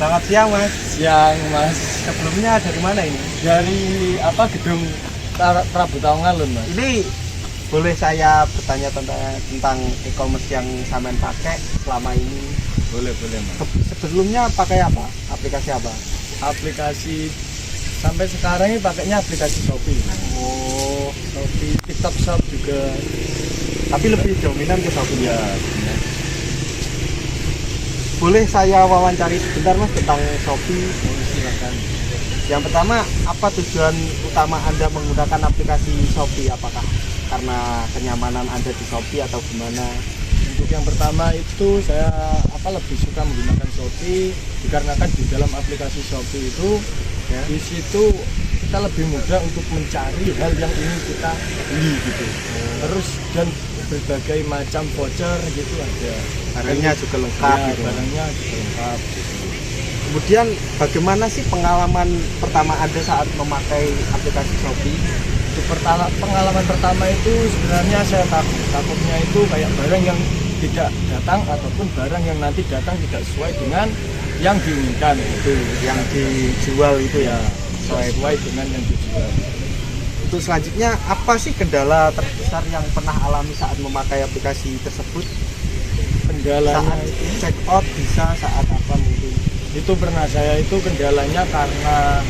Selamat siang Mas. Siang Mas. Sebelumnya dari mana ini? Dari gedung Prabu Taungalun Mas. Ini boleh saya bertanya tentang e-commerce yang sampean pakai selama ini? Boleh Mas. Sebelumnya pakai apa? Aplikasi apa? Aplikasi sampai sekarang ini pakainya aplikasi Shopee. Oh, Shopee, TikTok Shop juga. tapi lebih dominan ke Shopee. Ya, benar. Boleh saya wawancari sebentar Mas tentang Shopee? Silakan. Yang pertama, apa tujuan utama Anda menggunakan aplikasi Shopee? Apakah karena kenyamanan Anda di Shopee atau gimana? Untuk yang pertama itu saya lebih suka menggunakan Shopee dikarenakan di dalam aplikasi Shopee itu Ya. di situ kita lebih mudah untuk mencari hal yang ingin kita beli gitu. Terus dan berbagai macam voucher gitu ada. Barangnya juga lengkap Ya, gitu. barangnya juga lengkap gitu. Kemudian bagaimana sih pengalaman pertama Anda saat memakai aplikasi Shopee? Untuk pengalaman pertama itu sebenarnya saya takutnya itu kayak barang yang tidak datang ataupun barang yang nanti datang tidak sesuai dengan yang diinginkan itu Yang dijual itu ya. sesuai dengan yang dijual. Untuk selanjutnya, apa sih kendala terbesar yang pernah alami saat memakai aplikasi tersebut? Kendalanya Saat itu, check out bisa saat apa mungkin? itu pernah saya itu kendalanya karena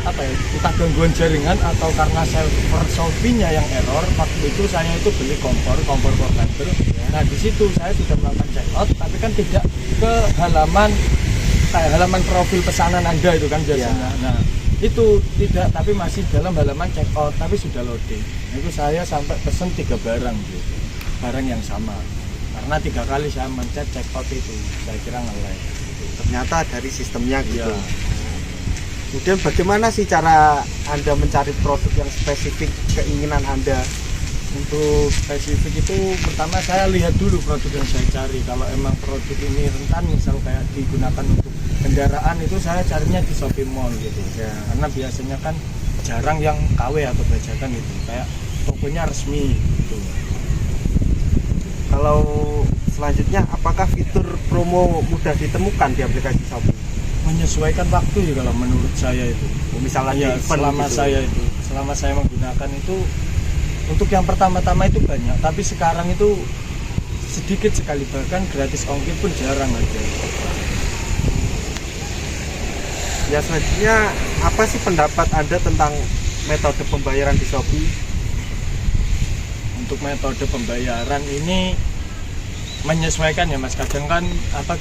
entah gangguan jaringan atau karena server Shopee-nya yang error. Waktu itu saya itu beli kompor portable. Nah di situ saya sudah melakukan check out, tapi kan tidak ke halaman profil pesanan Anda itu kan biasanya. Nah itu tidak, tapi masih dalam halaman check out, tapi sudah loading. Itu saya sampai pesen 3 barang gitu, barang yang sama. Karena 3 kali saya mencet check out itu, saya kira nge-lag. Ternyata dari sistemnya gitu. Ya. Kemudian bagaimana sih cara Anda mencari produk yang spesifik keinginan Anda? Untuk spesifik itu pertama saya lihat dulu produk yang saya cari. Kalau emang produk ini rentan misal kayak digunakan untuk kendaraan, itu saya carinya di Shopee Mall gitu ya. Karena biasanya kan jarang yang KW atau bajakan gitu, kayak tokonya resmi gitu. Kalau selanjutnya, apakah fitur promo mudah ditemukan di aplikasi Shopee? Menyesuaikan waktu ya kalau menurut saya itu. Misalnya Ya, di event gitu. selama saya menggunakan itu, untuk yang pertama-tama itu banyak, tapi sekarang itu sedikit sekali, bahkan gratis ongkir pun jarang ada. Ya, selanjutnya apa sih pendapat Anda tentang metode pembayaran di Shopee? Untuk metode pembayaran ini menyesuaikan ya Mas. Kadang kan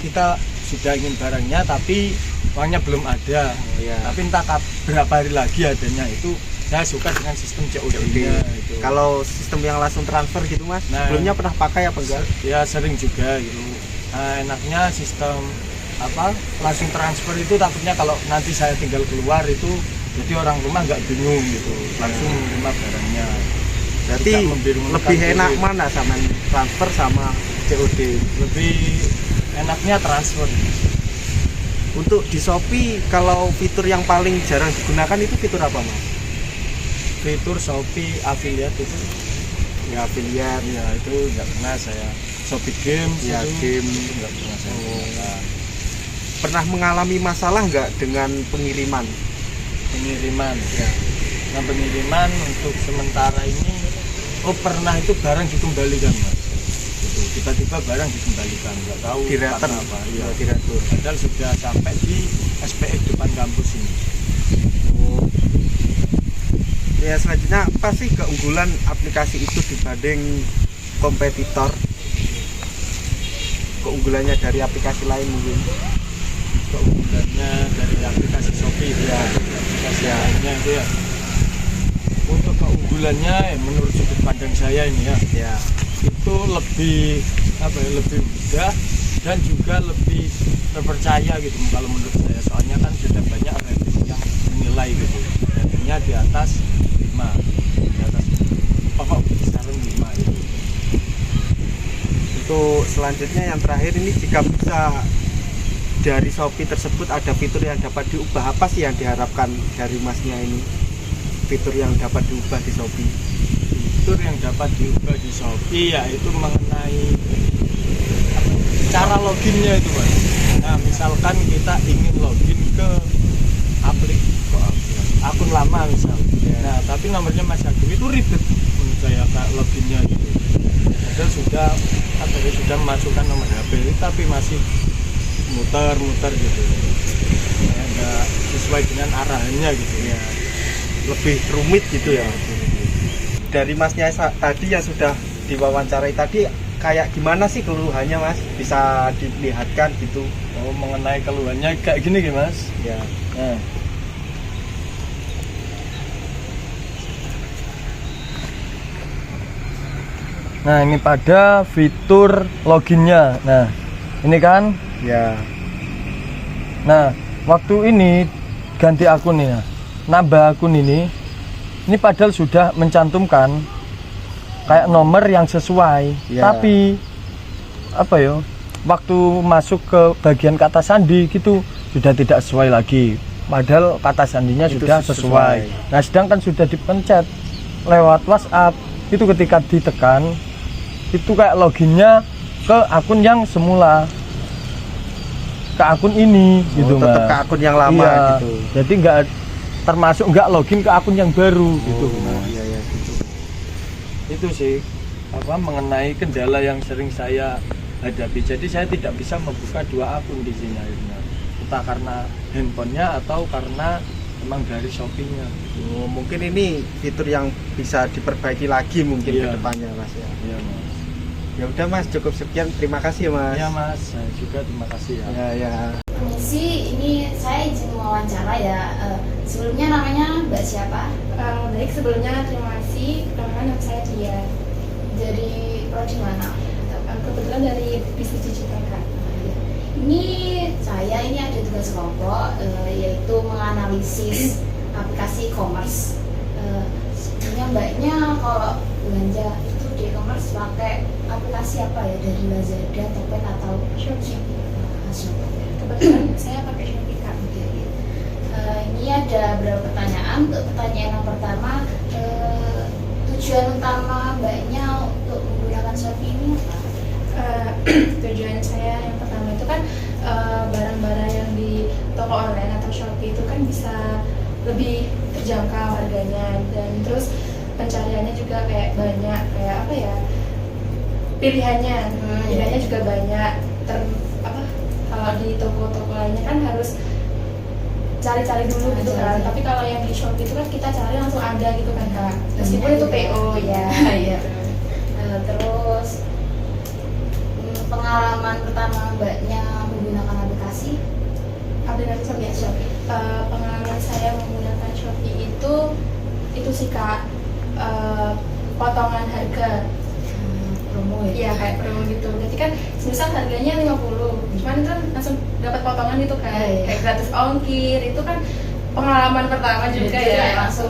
kita sudah ingin barangnya tapi uangnya belum ada. Ya. Tapi entah berapa hari lagi adanya, itu saya suka dengan sistem COD-nya itu. Kalau sistem yang langsung transfer gitu Mas, Nah, sebelumnya pernah pakai apa enggak? Ya sering juga gitu. Nah, enaknya sistem langsung transfer itu, takutnya kalau nanti saya tinggal keluar itu jadi orang rumah nggak bingung gitu, langsung menerima barangnya. Berarti Tidak membingungkan lebih enak kurir. mana sama transfer sama COD? Lebih enaknya transfer. Untuk di Shopee, kalau fitur yang paling jarang digunakan itu fitur apa Mas? Fitur Shopee affiliate itu Ya, affiliate. ya itu nggak pernah saya. Shopee Games Ya, itu game. nggak pernah saya gunakan. Pernah mengalami masalah nggak dengan pengiriman? Pengiriman ya. Nah, pengiriman untuk sementara ini pernah itu barang dikembalikan Mas. Gitu. Tiba-tiba barang dikembalikan, nggak tahu Di-return karena apa. Iya, di-return. padahal sudah sampai di SPX depan kampus ini. Ya, selanjutnya apa sih keunggulan aplikasi itu dibanding kompetitor? Keunggulannya dari aplikasi lain mungkin? Keunggulannya dari aplikasi Shopee ya, aplikasi lainnya itu ya. Untuk keunggulannya menurut sudut pandang saya ini Ya. itu lebih lebih mudah dan juga lebih terpercaya gitu kalau menurut saya. Soalnya kan sudah banyak review yang menilai gitu. Ratingnya di atas 5. Di atas pokok kisaran 5 itu. Untuk selanjutnya yang terakhir ini, jika bisa dari Shopee tersebut ada fitur yang dapat diubah, apa sih yang diharapkan dari Masnya ini? Fitur yang dapat diubah di Shopee? Fitur yang dapat diubah di Shopee yaitu mengenai cara loginnya itu Mas. Nah misalkan kita ingin nomornya Mas Agung itu ribet menurut saya Kak, loginnya gitu. Padahal sudah memasukkan nomor HP tapi masih muter gitu. Enggak sesuai dengan arahannya gitu ya. Lebih rumit gitu ya. Dari Masnya tadi yang sudah diwawancarai tadi, kayak gimana sih keluhannya Mas? Bisa dilihatkan gitu. Oh, mengenai keluhannya kayak gini Mas? Ya. Nah, ini pada fitur loginnya. Nah, ini kan? Ya. Nah, waktu ini ganti akun ya. Nambah akun ini padahal sudah mencantumkan kayak nomor yang sesuai. Ya. Tapi apa ya? Waktu masuk ke bagian kata sandi gitu sudah tidak sesuai lagi. Padahal kata sandinya Itu sudah sesuai. Nah, sedangkan sudah dipencet lewat WhatsApp, itu ketika ditekan itu kayak loginnya ke akun yang semula, ke akun ini gitu tetap Mas. ke akun yang lama gitu. Jadi nggak login ke akun yang baru gitu. Iya gitu. Itu sih mengenai kendala yang sering saya hadapi. Jadi saya tidak bisa membuka dua akun di sini akhirnya. Entah karena handphonenya atau karena memang dari Shopee-nya. Oh, mungkin ini fitur yang bisa diperbaiki lagi mungkin ke depannya Mas ya. Iya Mas. Ya udah Mas, cukup sekian. Terima kasih ya Mas. Iya Mas, saya juga terima kasih ya. Ya. Permisi, ini saya izin wawancara ya. Sebelumnya namanya Mbak siapa? Baik, sebelumnya terima kasih. Perkenalkan nama saya Dia. Dari prodi mana? Kebetulan dari bisnis digital Kak. Ini saya ada tugas kelompok yaitu menganalisis aplikasi e-commerce. Sebenarnya Mbaknya kalau belanja itu di e-commerce pakai aplikasi apa ya, dari Lazada, Tokped atau Shopee. Shopee? Kebetulan saya pakai Shopee Kak. Ini ada beberapa pertanyaan. Untuk pertanyaan yang pertama, tujuan utama Mbaknya untuk menggunakan Shopee ini apa? Tujuan saya yang pertama itu kan barang-barang yang di toko online atau Shopee itu kan bisa lebih terjangkau harganya, dan terus pencariannya juga kayak banyak, kayak apa ya, pilihannya juga banyak. Kalau di toko-toko lainnya kan harus cari-cari dulu gitu kan, tapi kalau yang di Shopee itu kan kita cari langsung ada gitu kan Kak, meskipun itu PO ya. Terus pengalaman pertama Mbaknya menggunakan aplikasi Shopee. Pengalaman saya menggunakan Shopee itu sih Kak, potongan harga. Promo ya? Iya, kayak promo gitu. Jadi kan misal harganya 50, cuman itu kan langsung dapat potongan itu kan, kayak gratis ongkir. Itu kan pengalaman pertama juga ya. Langsung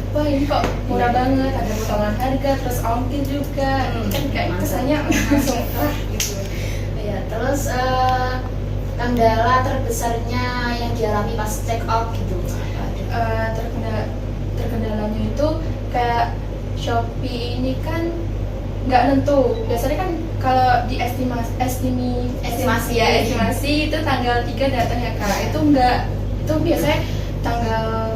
wah ini kok murah banget, ada potongan harga, terus ongkir juga. Kan kayak kesannya langsung gitu. Ya, terus kendala terbesarnya yang dialami pas check out gitu apa ada? Terkendalanya itu kayak Shopee ini kan nggak nentu. Biasanya kan kalau di estimasi itu tanggal 3 datang ya Kak. Itu enggak, itu biasanya tanggal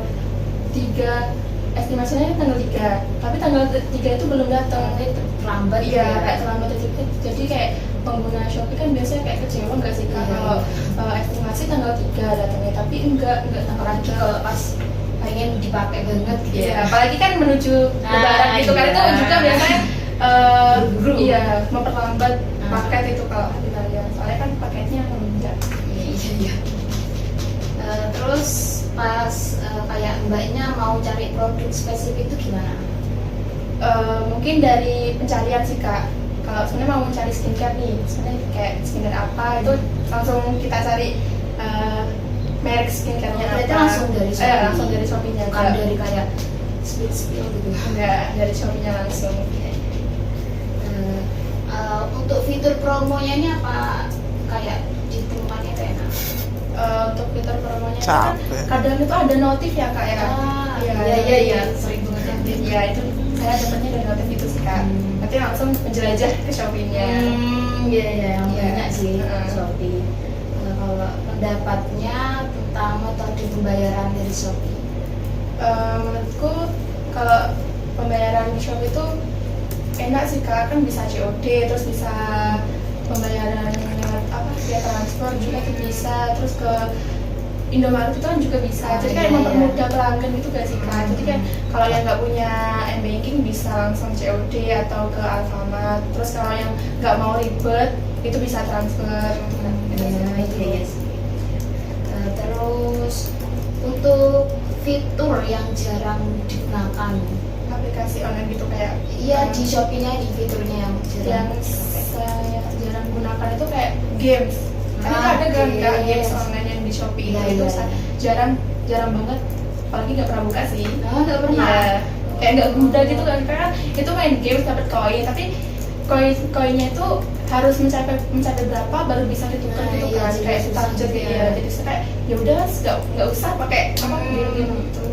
3, estimasinya tanggal 3, tapi tanggal 3 itu belum datang. Terlambat. Iya, kayak terlambat. Jadi kayak pengguna Shopee kan biasanya kayak kecewa nggak sih Kak, kalau estimasi tanggal 3 datangnya, tapi enggak tanggal Apalagi 3. kalau pas pengen dipakai banget gitu Iya, apalagi kan menuju lebaran gitu kan, itu juga biasanya buru-buru. Iya, memperlambat paket itu kalau hari raya. Soalnya kan paketnya melunjak. Iya. Terus pas kayak Mbaknya mau cari produk spesifik itu gimana? Mungkin dari pencarian sih Kak. Kalau sebenarnya mau mencari skincare nih, sebenarnya kayak skincare apa itu langsung kita cari merek skincare-nya apa. Berarti langsung dari Shopee? Langsung dari Shopee-nya. Bukan dari kayak spill gitu? Enggak, dari Shopee-nya langsung. Untuk fitur promonya ini apa kayak ditemukannya itu enak? Untuk fitur promonya itu kan kadang itu ada notif ya Kak ya. Iya, sering banget. Ya itu saya dapatnya dari notif itu sih Kak. Nanti langsung menjelajah ke Shopee-nya. Iya, banyak sih Shopee. Kalau pendapatnya tentang metode pembayaran dari Shopee, Menurutku kalau pembayaran di Shopee itu enak sih Kak, kan bisa COD, terus bisa pembayaran lewat apa via transfer juga tuh bisa, terus ke Indomaret itu kan juga bisa, jadi kan mempermudah pelanggan gitu gak sih Kak. Jadi kan kalau yang nggak punya m-banking bisa langsung COD atau ke Alfamart, terus kalau yang nggak mau ribet itu bisa transfer gitu. Iya sih. Terus untuk fitur yang jarang digunakan, Aplikasi online gitu kayak iya di Shopee-nya di fiturnya yang jarang. yang saya jarang gunakan itu kayak games. Kan itu ada kan Kak, games online yang di Shopee Iya, itu iya, saya iya. jarang banget, apalagi nggak pernah buka sih. Nggak pernah. Iya, kayak nggak guna gitu kan, karena itu main games dapat koin, tapi koinnya itu harus mencapai berapa baru bisa ditukar Nah, gitu iya, kan, jadi kayak susah target juga. ya. Jadi saya kayak ya udah nggak usah pakai apa game gitu.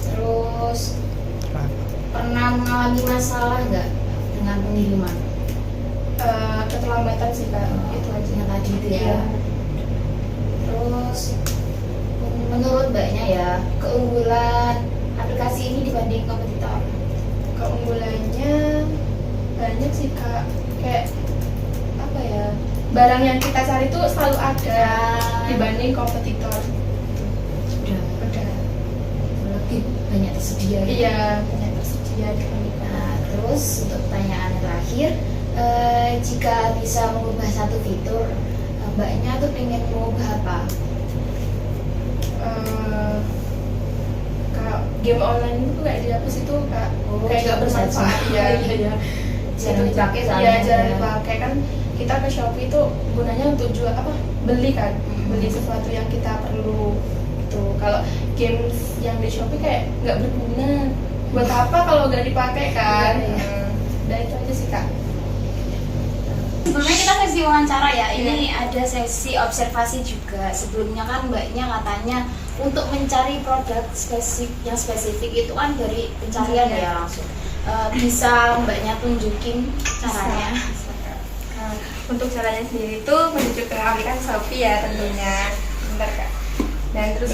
Terus pernah mengalami masalah nggak dengan pengiriman? Keterlambatan sih Kak, itu aja. Yang tadi itu ya. Iya. Terus menurut Mbaknya ya, keunggulan aplikasi ini dibanding kompetitor? Keunggulannya banyak sih Kak, kayak apa ya, barang yang kita cari tuh selalu ada dibanding kompetitor. Udah lebih banyak tersedia. Iya, banyak tersedia dibanding. Nah, terus untuk pertanyaan yang terakhir, jika bisa mengubah satu fitur, Mbaknya tuh pengen mengubah apa? Kalau game online itu kayak dihapus itu Kak, kayak nggak bermanfaat ya. Iya. Jarang dipakai soalnya. Iya, jarang dipakai kan. Kita ke Shopee itu gunanya untuk jual apa? Beli kan, beli sesuatu yang kita perlu gitu. Kalau games yang di Shopee kayak nggak berguna. Buat apa kalau nggak dipakai kan? Iya. Dan itu aja sih Kak. Sebelumnya kita sesi wawancara ya, ini ada sesi observasi juga. Sebelumnya kan Mbaknya katanya untuk mencari produk yang spesifik itu kan dari pencarian ya langsung. Bisa Mbaknya tunjukin caranya? Nah, untuk caranya sendiri itu menuju ke aplikasi Shopee ya tentunya. Bentar Kak. Dan terus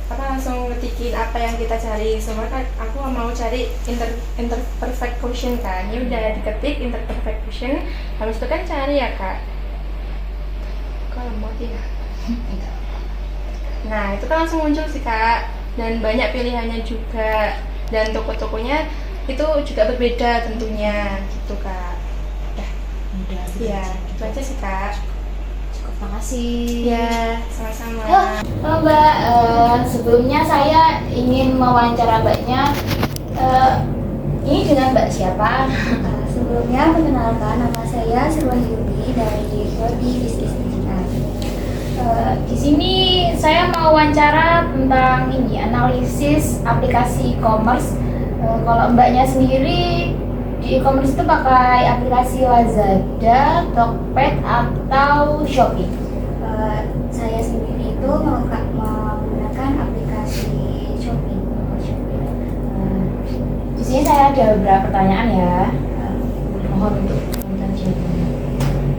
kita langsung ngetikin apa yang kita cari. Semua kan aku mau cari interperfect quotient kan. Ya udah diketik interperfect quotient. Habis itu kan cari ya Kak. Kok lemot ya? Nah, itu kan langsung muncul sih Kak. Dan banyak pilihannya juga. Dan toko-tokonya itu juga berbeda tentunya gitu Kak. Udah. Iya, itu aja sih Kak. Cukup, makasih. Ya, sama-sama. Halo Mbak, sebelumnya saya ingin mewawancara Mbaknya. Ini dengan Mbak siapa? Sebelumnya perkenalkan, nama saya Surwahyudi dari Prodi Bisnis Digital. Di sini saya mau wawancara tentang ini analisis aplikasi e-commerce. Kalau Mbaknya sendiri di e-commerce itu pakai aplikasi Lazada, Tokped atau Shopee? Saya sendiri itu menggunakan aplikasi Shopee. Di sini saya ada beberapa pertanyaan ya. Mohon untuk komentar jawabannya.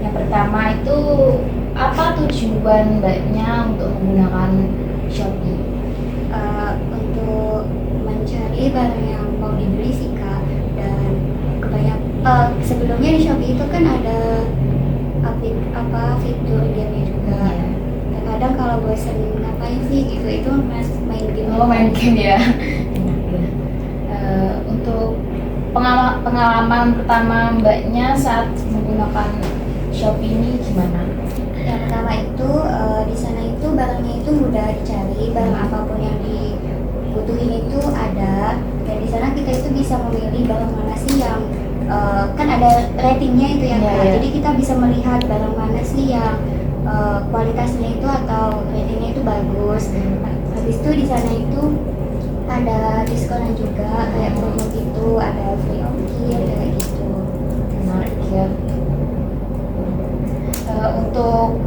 Yang pertama itu apa tujuan Mbaknya untuk menggunakan Shopee? Untuk mencari barang yang mau dibeli sih Kak. Dan sebelumnya di Shopee itu kan ada fitur game juga. Kadang kalau bosan ngapain sih gitu, itu main game. Oh, main game ya. Enak ya. Untuk pengalaman pertama Mbaknya saat menggunakan Shopee ini gimana? Yang pertama itu di sana itu barangnya itu mudah dicari, barang apapun yang dibutuhin itu ada. Dan di sana kita itu bisa memilih barang mana sih yang kan ada ratingnya itu ya Kak. Iya. Jadi kita bisa melihat barang mana sih yang kualitasnya itu atau ratingnya itu bagus. Nah, habis itu di sana itu ada diskonan juga, kayak promo gitu, ada free ongkir kayak gitu. Menarik ya. Untuk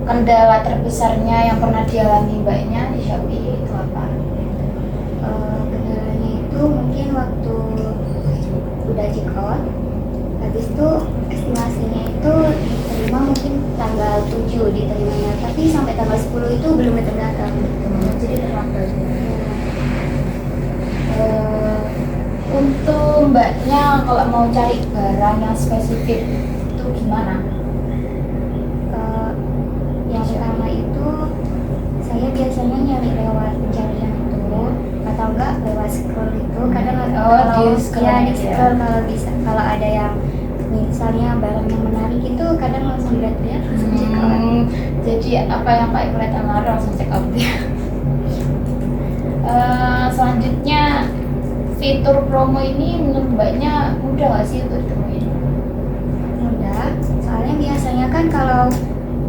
kendala terbesarnya yang pernah dialami Mbaknya di Shopee itu apa? Kendalanya itu mungkin waktu udah check out, habis itu estimasinya itu diterima mungkin tanggal 7 diterimanya, tapi sampai tanggal 10 itu belum datang gitu. Jadi terlambat. Untuk mbaknya kalau mau cari barang yang spesifik itu gimana? Yang pertama itu saya biasanya nyari lewat pencarian itu atau enggak lewat scroll itu. Kadang di scroll ya di gitu ya. scroll kalau bisa, kalau ada yang misalnya barang yang menarik itu kadang langsung lihat-lihat langsung check out. Jadi apa yang Pak Ibu lihat langsung check out ya. Selanjutnya fitur promo ini menurut mbaknya mudah nggak sih untuk ditemuin? Mudah, soalnya biasanya kan kalau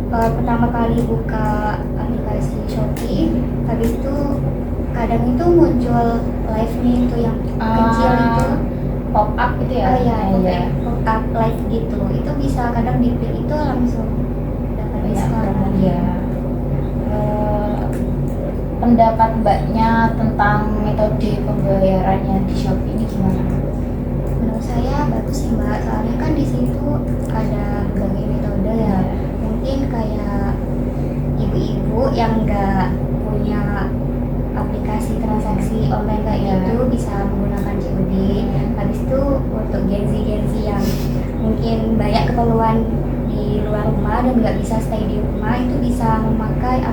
pertama kali buka aplikasi Shopee, habis itu kadang itu muncul live-nya itu yang kecil itu, pop up gitu ya? pop up live gitu, itu bisa kadang di klik itu langsung dapat diskon. Ya. Pendapat mbaknya tentang metode pembayarannya di Shopee ini gimana? Menurut saya bagus sih mbak, soalnya kan di situ ada berbagai metode ya. Mungkin kayak ibu-ibu yang nggak punya aplikasi transaksi online kayak gitu bisa menggunakan COD. Habis itu untuk Gen-Z yang mungkin banyak keperluan di luar rumah dan nggak bisa stay di rumah, itu bisa memakai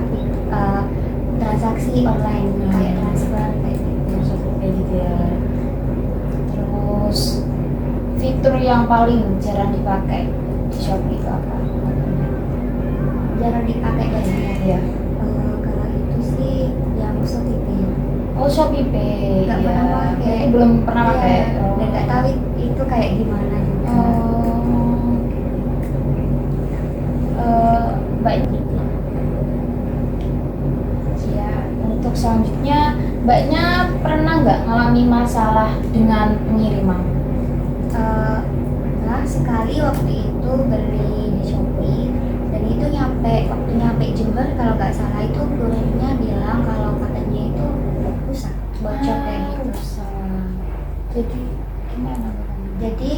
transaksi online kayak transfer kayak gitu ya. Terus fitur yang paling jarang dipakai di Shopee itu apa? jarang dipakai biasanya. Ya. Kalau itu sih yang Shopee Pay. Oh, Shopee Pay. Nggak pernah pakai. Berarti belum pernah pakai. Iya, dan nggak tahu itu kayak gimana juga. Baik. Ya, untuk selanjutnya, mbaknya pernah nggak ngalami masalah dengan pengiriman? Nah sekali waktu itu beli di Shopee dan itu waktu nyampe Jember kalau nggak salah itu kurirnya bilang kalau katanya itu rusak, bocor kayak gitu. Rusak. Jadi gimana? Jadi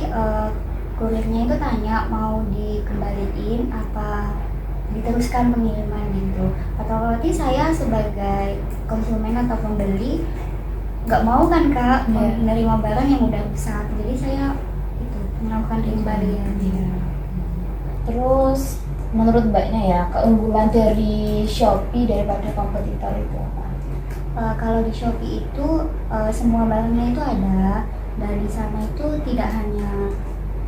kurirnya itu tanya mau dikembaliin apa diteruskan pengiriman gitu. Otomatis saya sebagai konsumen atau pembeli nggak mau kan kak menerima barang yang udah rusak, jadi saya itu melakukan pengembalian. Terus menurut mbaknya ya, keunggulan dari Shopee daripada kompetitor itu apa? Kalau di Shopee itu semua barangnya itu ada, dan di sana itu tidak hanya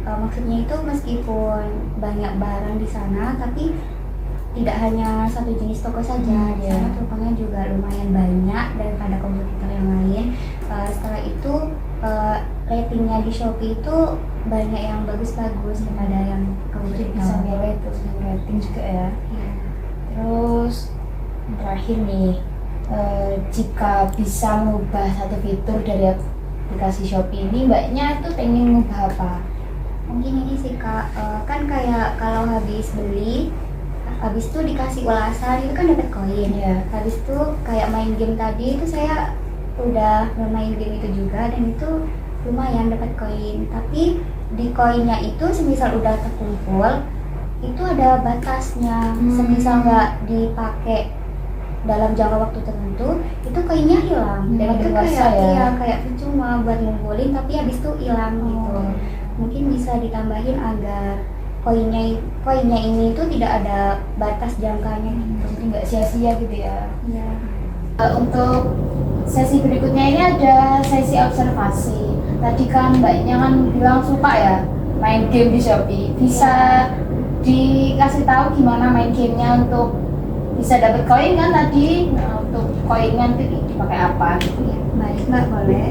maksudnya itu meskipun banyak barang di sana, tapi tidak hanya satu jenis toko saja. Di sana tokonya juga lumayan banyak daripada kompetitor yang lain. Setelah itu ratingnya di Shopee itu banyak yang bagus-bagus daripada yang kompetitor. Bisa milih terus rating juga ya. Iya. Terus terakhir nih, jika bisa mengubah satu fitur dari aplikasi Shopee ini, mbaknya tuh pengen mengubah apa? Mungkin ini sih kak, kan kayak kalau habis beli, habis itu dikasih ulasan itu kan dapat koin. Habis itu kayak main game tadi itu saya udah bermain game itu juga dan itu lumayan dapat koin. Tapi di koinnya itu semisal udah terkumpul itu ada batasnya. Semisal nggak dipakai dalam jangka waktu tertentu itu koinnya hilang. Dan itu kayak percuma buat ngumpulin tapi habis itu hilang gitu. Mungkin bisa ditambahin agar koinnya ini tuh tidak ada batas jangkanya gitu. Jadi nggak sia-sia gitu ya. Iya. Untuk sesi berikutnya ini ada sesi observasi. Tadi kan mbaknya kan bilang suka ya main game di Shopee. Bisa dikasih tahu gimana main gamenya untuk bisa dapat koin kan tadi? Nah, untuk koinnya nanti dipakai apa gitu ya? Baik mbak, boleh.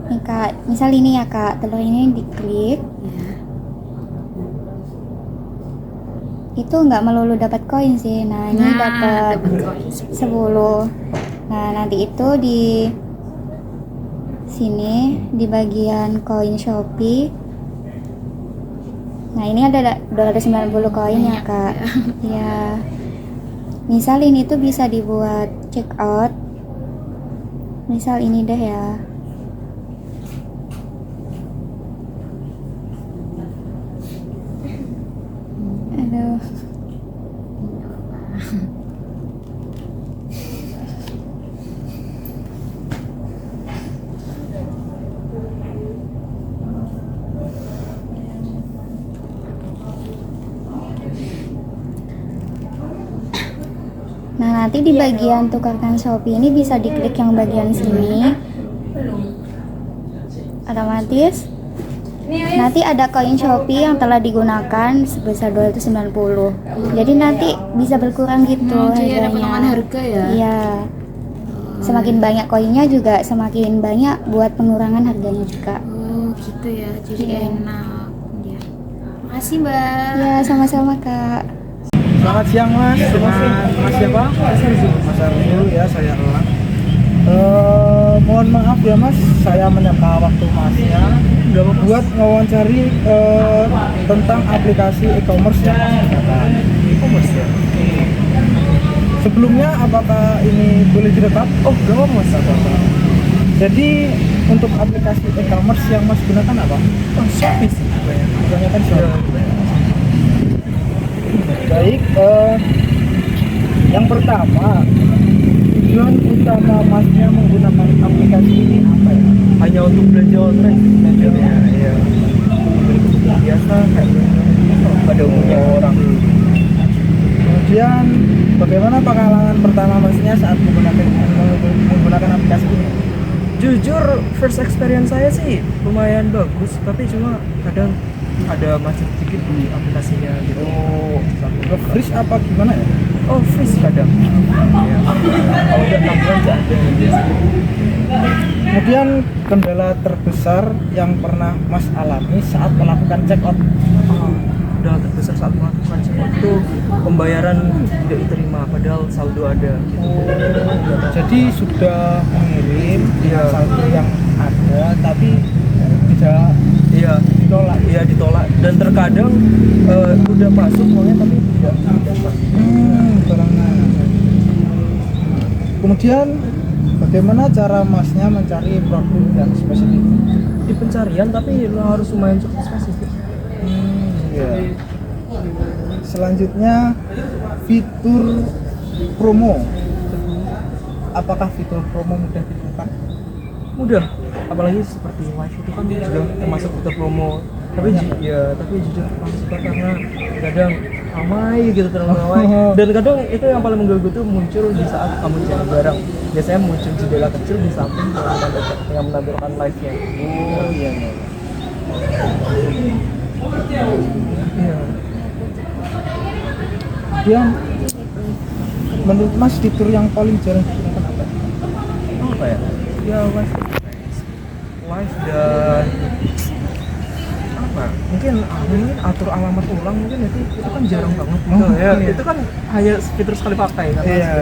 Nih kak, misal ini ya kak, telur ini diklik, itu nggak melulu dapat koin sih. Nah ini dapat 10. Nah nanti itu di sini di bagian koin Shopee. Nah ini ada 290 koin ya kak. Ya, misal ini tuh bisa dibuat check out. Misal ini deh ya. Aduh. Nah, nanti di bagian tukarkan Shopee ini bisa diklik yang bagian sini. Otomatis nanti ada koin Shopee yang telah digunakan sebesar 290. Jadi nanti bisa berkurang gitu Jadi ada harganya. potongan harga ya? Iya. Semakin banyak koinnya juga semakin banyak buat pengurangan harganya juga. Oh gitu ya, jadi Iya. enak ya. Makasih Mbak. Ya, sama-sama Kak. Selamat siang Mas, dengan Mas siapa? Mas Arzu ya, saya Elang. Mohon maaf ya Mas, saya menyapa waktu Masnya buat ngawancari tentang aplikasi e-commerce yang Mas gunakan. E-commerce ya? Sebelumnya apakah ini boleh direkam? Oh, belum Mas. Jadi untuk aplikasi e-commerce yang Mas gunakan apa? Oh, Shopee sih. Kebanyakan Shopee. Baik, yang pertama, tujuan utama Masnya menggunakan aplikasi ini apa ya? Hanya untuk belanja online, ya. Biasa kayak pada umumnya orang. Kemudian, bagaimana pengalaman pertama Masnya saat menggunakan aplikasi ini? Jujur first experience saya sih lumayan bagus, tapi cuma kadang ada macet sedikit di aplikasinya gitu. Oh, nge-freeze apa gimana ya? Oh, freeze kadang. Ya. Kalau udah 6 bulan nggak ada biasanya. Kemudian kendala terbesar yang pernah Mas alami saat melakukan check out? Udah terbesar saat melakukan checkout itu pembayaran tidak diterima padahal saldo ada gitu. Jadi sudah mengirim Iya. saldo yang ada tapi tidak Iya, ditolak. iya ditolak dan terkadang udah masuk uangnya tapi tidak dapat. Barangnya. Kemudian bagaimana cara Masnya mencari produk yang spesifik? Di pencarian tapi lo harus lumayan cukup spesifik. Iya. Selanjutnya fitur promo. Apakah fitur promo mudah ditemukan? Mudah, apalagi seperti live itu kan juga termasuk fitur promo. Tapi tapi jujur kurang suka karena kadang ramai gitu, terlalu ramai. Dan kadang itu yang paling mengganggu tuh muncul di saat kamu cari barang. Biasanya muncul jendela kecil di samping yang menampilkan live-nya. Oh iya. Iya. Kemudian menurut Mas fitur yang paling jarang digunakan apa? Apa ya? Ya live dan apa? Mungkin atur alamat ulang mungkin itu kan jarang banget gitu. Ya, itu kan hanya fitur sekali pakai kan. Iya.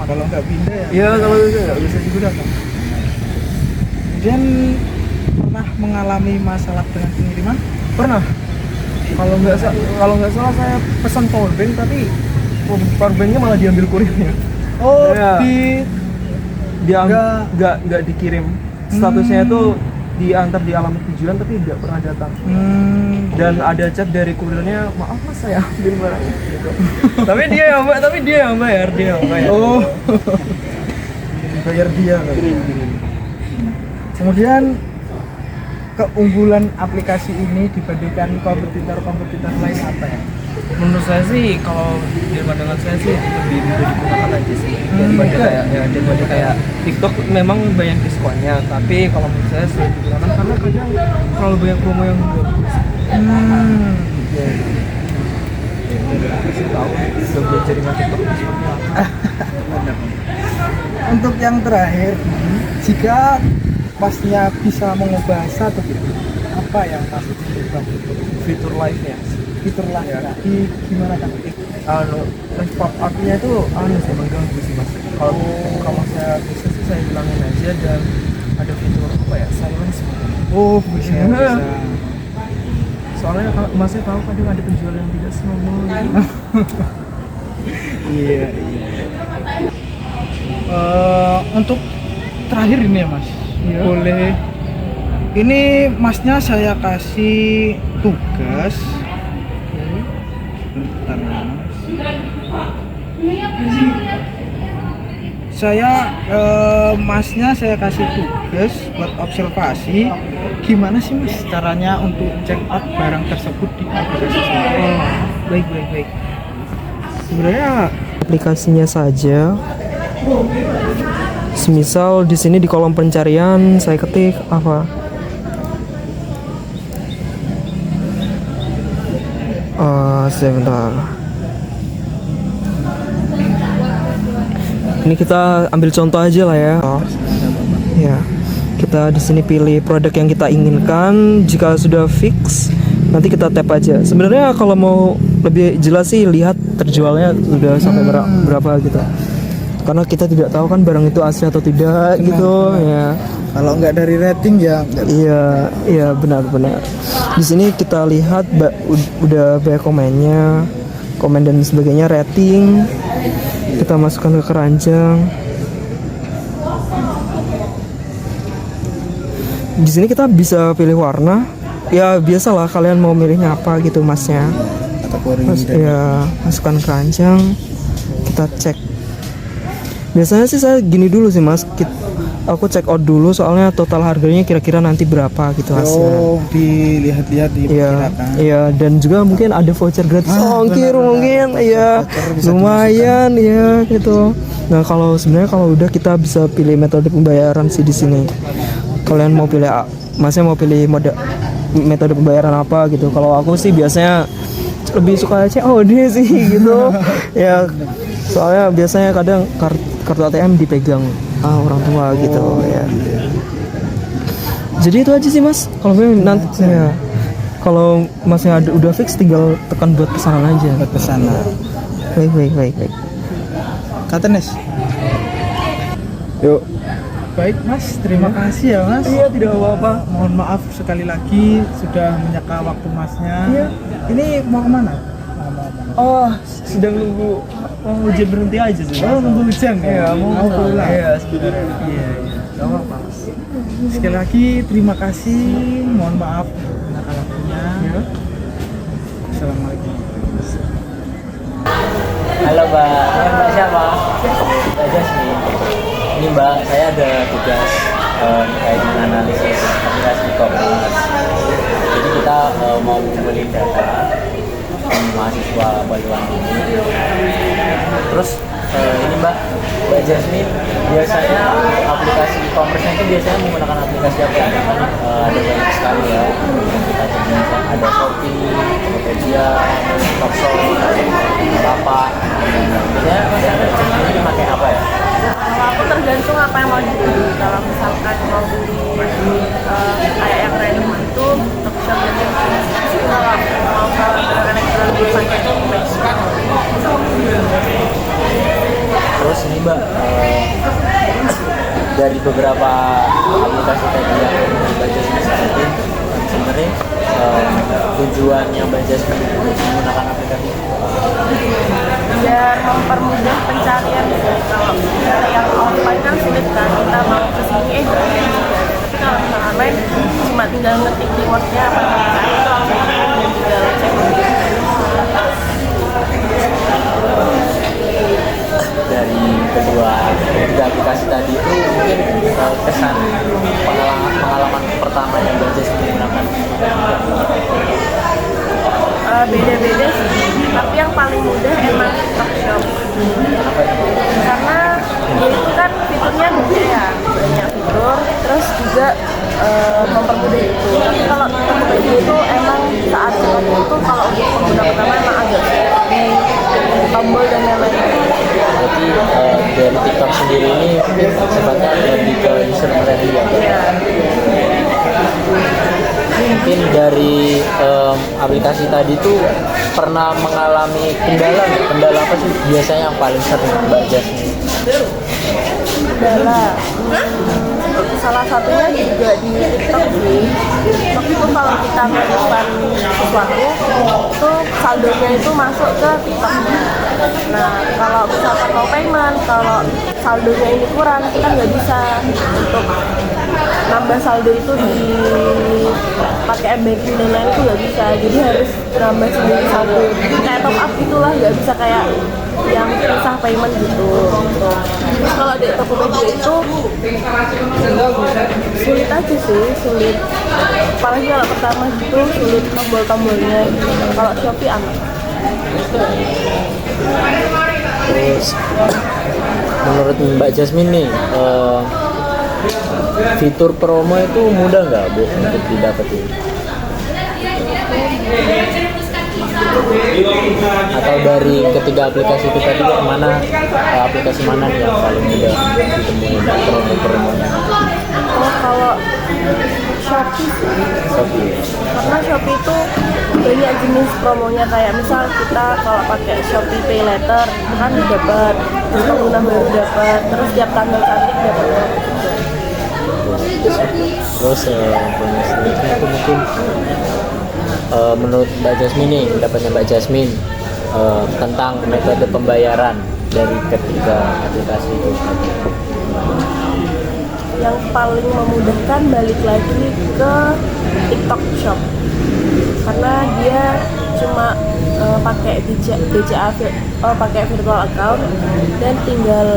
Kalau nggak pindah ya. Iya, kalau itu nggak bisa digunakan. Kemudian pernah mengalami masalah dengan pengiriman? Pernah. Kalau nggak salah saya pesan powerbank tapi powerbanknya malah diambil kurirnya. Oh, Iya. Dia Nggak. nggak dikirim. Statusnya itu diantar di alamat tujuan tapi tidak pernah datang. Dan ada chat dari kurirnya, maaf mas saya ambil barangnya gitu. tapi dia yang bayar. Oh. Bayar dia. Kemudian keunggulan aplikasi ini dibandingkan kompetitor lain apa ya? Menurut saya sih kalau di pandangan saya sih lebih mudah digunakan aja sih daripada kayak TikTok memang banyak diskonnya, tapi kalau menurut saya sih digunakan karena kadang terlalu banyak promo yang bagus. Kasih tahu sebuah jaringan TikTok itu seperti apa. Untuk yang terakhir, jika Masnya bisa mengubah satu fitur, apa yang Mas ubah? Fitur live-nya. Fitur lah ya. Gimana kan? Live pop up-nya itu sih mengganggu sih mas. Kalau saya bisa sih saya bilangin aja, dan ada fitur apa ya, silence. Oh, bisa. Soalnya masnya tahu kadang ada penjual yang tidak senonoh gitu. Iya. Untuk terakhir ini ya Mas. Iya. Boleh. Ini Masnya saya kasih tugas. Bentar ya, Mas. Masnya saya kasih tugas buat observasi gimana sih Mas caranya untuk check out barang tersebut di aplikasi saya. Oh, baik. Sebenarnya aplikasinya saja. Semisal di sini di kolom pencarian saya ketik apa? Sebentar. Ini kita ambil contoh aja lah ya. Ya. Kita di sini pilih produk yang kita inginkan. Jika sudah fix, nanti kita tap aja. Sebenarnya kalau mau lebih jelas sih lihat terjualnya sudah sampai berapa gitu. Karena kita tidak tahu kan barang itu asli atau tidak gitu ya. Kalau nggak dari rating ya nggak. Iya benar. Di sini kita lihat udah banyak komennya, komen dan sebagainya, rating. Kita masukkan ke keranjang. Di sini kita bisa pilih warna. Ya biasalah kalian mau milihnya apa gitu Masnya. Ya masukkan keranjang. Kita cek. Biasanya sih saya gini dulu sih Mas. Aku check out dulu soalnya total harganya kira-kira nanti berapa gitu hasilnya. Oh, dilihat-lihat diperkirakan. Iya, dan juga mungkin ada voucher gratis ongkir mungkin. Iya. Lumayan ya gitu. Nah, sebenarnya kalau udah kita bisa pilih metode pembayaran sih di sini. Kalian mau pilih Masnya mau pilih metode pembayaran apa gitu. Kalau aku sih biasanya lebih suka COD sih gitu. Ya, soalnya biasanya kadang kartu ATM dipegang orang tua gitu ya. Jadi itu aja sih Mas. Kalau nanti ya, kalau Masnya udah fix tinggal tekan buat pesanan aja. Buat pesanan. Baik. Katenes. Yuk. Baik Mas, terima kasih ya Mas. Iya, tidak apa-apa. Mohon maaf sekali lagi sudah menyeka waktu Masnya. Iya. Ini mau kemana? Oh, sedang nunggu hujan berhenti aja sih. Oh, nunggu hujan ya? Iya, mau pulang. Iya, sebenarnya. Iya. Gak apa-apa Mas. Sekali lagi terima kasih. Mohon maaf menyeka waktunya. Ya. Assalamualaikum. Halo Mbak siapa? Mbak Jasmine. Ini Mbak, saya ada tugas terkait dengan analisis aplikasi e-commerce. Jadi kita mau mengumpulkan data mahasiswa Banyuwangi ini. Terus ini Mbak Jasmine, biasanya aplikasi e-commerce itu biasanya menggunakan aplikasi apa ya? Ada banyak sekali ya. Kita temukan ada Shopee, Tokopedia, Tokshop, Lapak. Biasanya ini pakai apa ya? Kalau aku tergantung apa yang mau dibeli. Kalau misalkan mau beli kayak yang random itu Tokshop dan Shopee. Kalau mau ke elektronik pakai Terus ini Mbak, dari beberapa aplikasi tadi yang Mbak Jasmine sebutin, sebenarnya tujuannya Mbak Jasmine menggunakan aplikasi itu biar mempermudah pencarian. Kalau dari yang offline kan sulit kan, kita mau kesini tapi kalau misalnya online cuma tinggal ngetik keywordnya apa dan tinggal cek. dari kedua aplikasi tadi itu mungkin kesan pengalaman pertama yang Mbak Jasmine menggunakan Beda-beda sih, tapi yang paling mudah emang Tokshop karena dia itu kan fiturnya gede ya, banyak fitur, terus juga mempermudah itu. Tapi kalau Tokopedia itu emang saat itu kalau untuk pengguna pertama emang agak sulit, tombol dan lain-lain. Berarti dari TikTok sendiri ini sifatnya lebih ke user friendly ya? Iya. Mungkin dari aplikasi tadi tuh pernah mengalami kendala apa sih biasanya yang paling sering Mbak Jasmine? Kendala salah satunya juga di TikTok sih. TikTok itu kalau kita melakukan sesuatu itu saldonya itu masuk ke TikToknya. Nah kalau misalkan mau payment, kalau saldonya ini kurang, kita nggak bisa untuk nambah saldo itu di pakai banking dan lain itu nggak bisa, jadi harus nambah sendiri saldo kayak top up gitulah, nggak bisa kayak yang pisah payment gitu. Terus kalau di Tokopedia itu sulit aja sih, sulit, apalagi kalau pertama gitu sulit tombol-tombolnya. Kalau Shopee aman. Terus menurut Mbak Jasmine nih, fitur promo itu mudah nggak Bu untuk didapetin? Atau dari ketiga aplikasi itu tadi yang mana, aplikasi mana nih yang paling mudah ditemuin promo-promonya? Oh, kalau Shopee sih. Shopee. Karena Shopee itu banyak jenis promonya, kayak misal kita kalau pakai Shopee Pay Later itu kan dapat, terus pengguna baru dapat, terus tiap tanggal cantik dapat promo juga. Terus promo selanjutnya itu mungkin menurut Mbak Jasmine nih, pendapatnya Mbak Jasmine tentang metode pembayaran dari ketiga aplikasi itu. Yang paling memudahkan balik lagi ke TikTok Shop, karena dia cuma pakai BCA, pakai virtual account dan tinggal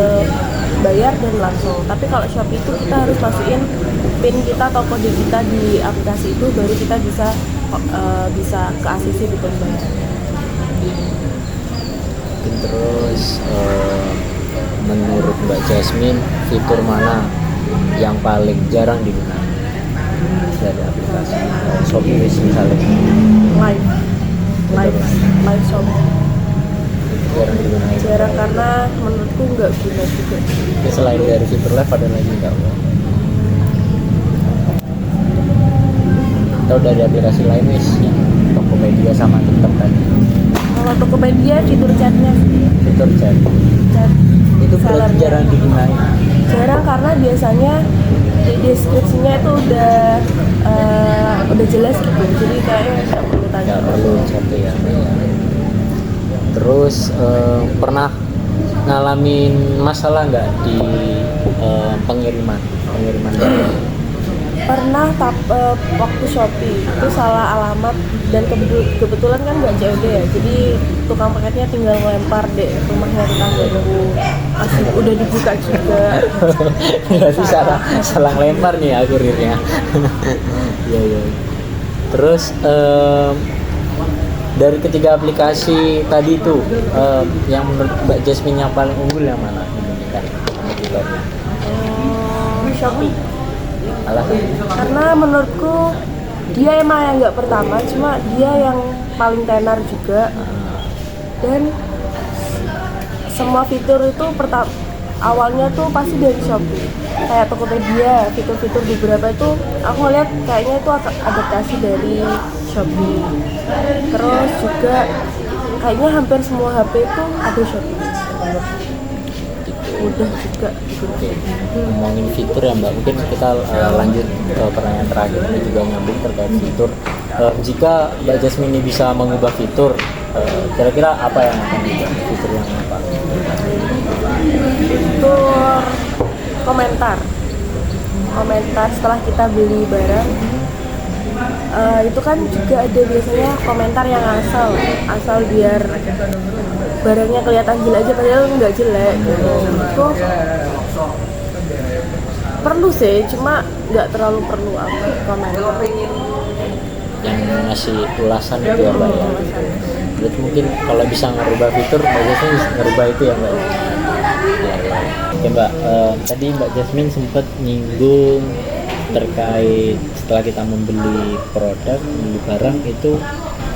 bayar dan langsung. Tapi kalau Shopee itu kita harus masukin PIN kita atau kode kita di aplikasi itu, baru kita bisa ke ACC gitu bayar. Terus menurut Mbak Jasmine, fitur mana yang paling jarang digunakan dari aplikasi Shopee misalnya? Live shop Jarang digunakan. jarang, karena menurutku nggak guna juga. Ya, selain dari fitur live ada lagi nggak? Atau dari aplikasi lain yang Tokopedia sama TikTok tadi? Kalau Tokopedia fitur chatnya sih. Fitur chat itu berarti Sellernya. jarang digunakan. Jarang karena biasanya di deskripsinya itu udah jelas gitu, jadi kayaknya nggak perlu tanya. Nggak perlu chat ya. Terus pernah ngalamin masalah nggak di pengiriman barang? Pernah waktu Shopee itu salah alamat, dan kebetulan kan nggak COD ya, jadi tukang paketnya tinggal ngelempar deh rumahnya tetanggaku, asli udah dibuka juga. Berarti salah lempar nih ya kurirnya. Iya. Terus dari ketiga aplikasi tadi itu yang menurut Mbak Jasmine yang paling unggul yang mana? Shopee, Alasan? karena menurutku dia emang yang nggak pertama, cuma dia yang paling tenar juga, dan semua fitur itu awalnya tuh pasti dari Shopee. Kayak Tokopedia, fitur-fitur beberapa itu aku ngeliat kayaknya itu adaptasi dari Shopee. Terus juga kayaknya hampir semua HP itu ada Shopee. Mudah juga gitu. Oke, ngomongin fitur ya Mbak, mungkin kita lanjut ke pertanyaan terakhir, ini juga nyambung terkait fitur. Jika Mbak Jasmine ini bisa mengubah fitur, kira-kira apa yang akan diubah? Fitur yang apa? Fitur komentar setelah kita beli barang, itu kan juga ada biasanya komentar yang asal biar barangnya kelihatan jelek aja padahal nggak jelek gitu. Itu perlu sih, cuma nggak terlalu perlu amat komentar Yang ngasih ulasan itu ya Mbak ya. Berarti mungkin kalau bisa ngerubah fitur, Mbak Jasmine bisa ngerubah itu ya Mbak. Ya. Oke Mbak, tadi Mbak Jasmine sempat nyinggung terkait setelah kita membeli produk, membeli barang itu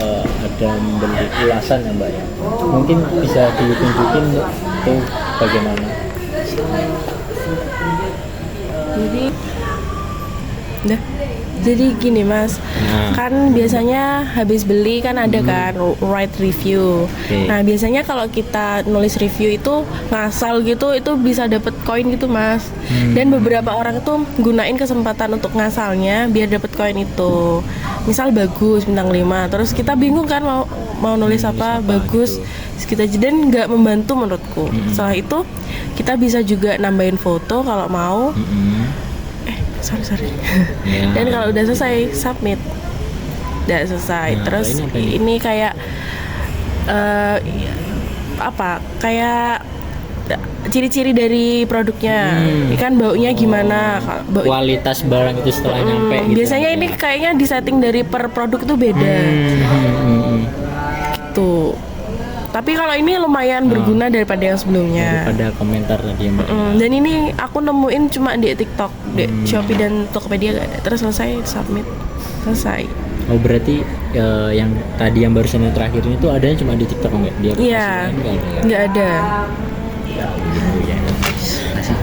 ada membeli ulasan ya Mbak ya. Mungkin bisa ditunjukin itu bagaimana? Jadi gini Mas, kan biasanya habis beli kan ada kan write review. Oke. Nah biasanya kalau kita nulis review itu ngasal gitu, itu bisa dapet koin gitu Mas. Dan beberapa orang itu gunain kesempatan untuk ngasalnya biar dapet koin itu. Misal bagus bintang 5, terus kita bingung kan mau nulis apa bagus, gitu. Terus kita dan nggak membantu menurutku. Setelah itu Kita bisa juga nambahin foto kalau mau. Sorry. Ya. Dan kalau udah selesai submit. Udah selesai. Nah, Terus ini apa ini? ini kayak kayak ciri-ciri dari produknya. Ikan baunya gimana? Kualitas barang itu setelah nyampe gitu. Biasanya ini kayaknya disetting dari per produk tuh beda. Tuh. Tapi kalau ini lumayan berguna daripada yang sebelumnya. Daripada komentar tadi Mbak. Dan ini aku nemuin cuma di TikTok, di Shopee dan Tokopedia gak ada. Terus selesai submit, selesai. Oh berarti yang tadi yang barusan yang terakhir ini tuh adanya cuma di TikTok nggak? Di aplikasi Iya, lain nggak ada ya? nggak ada. Oh, ya. Masih.